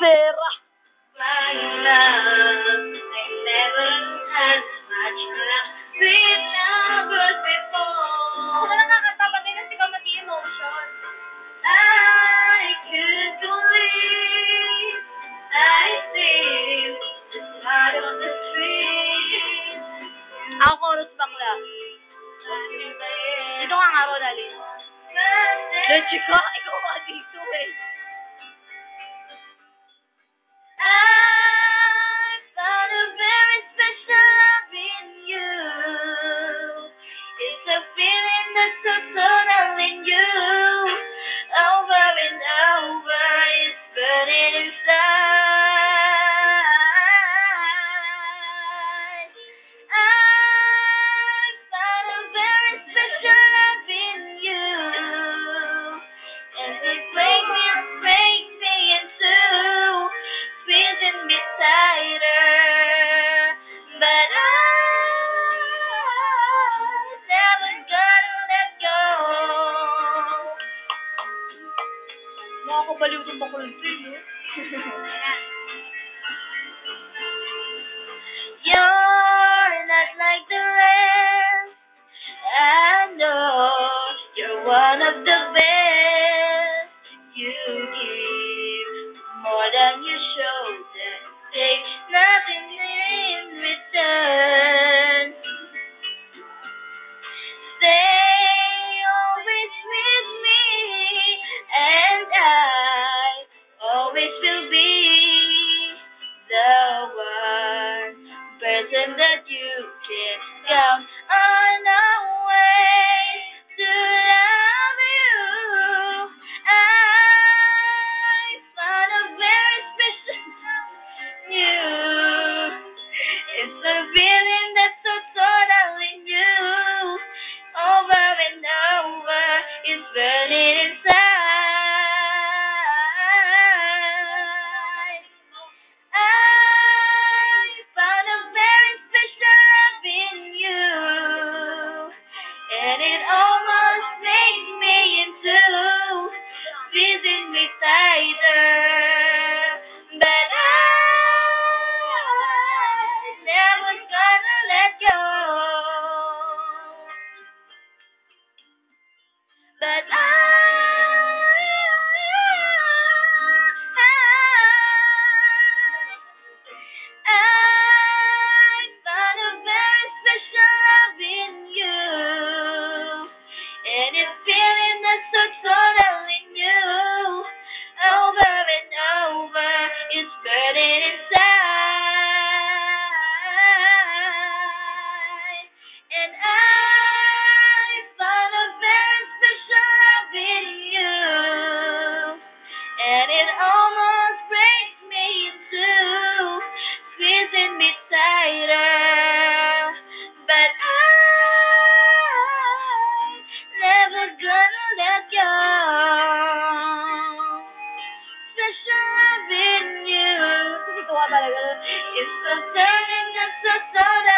pera. My love, I never had much love with lovers before. Ako na nakakatapat din na si Kamati Emotion. I could believe I see out on the street. Ako, chorus bakla. Dito nga nga, Ronaldin. Leche ka, ikaw nga dito eh. I found a very special love in you. It's a feeling that's so totally new. Over and over, it's burning inside. I found a very special love in you, and it makes me into squeezing me tighter. But I'm never gonna let go. Nakakabaliw itong bakulti, no? You're not like the rest. I know you're one of the best. You give more than you show, then take nothing in return. Stay always with me, and I always will be the one person that you can count on always to love you. I found a very special you. It's a feeling that's so totally new. Over and over, it's burning inside. I found a very special love in you, and it almost makes me into squeezing me tighter. But I'm never gonna let go. But I found a very special love in you, and it's feeling that's so totally new. Over and over, it's burning inside, and I found a very special love in you, and it almost breaks me into squeezing me tighter. But I'm never gonna let go. Special love in you. Tuwa talaga. It's so turning, it's so totally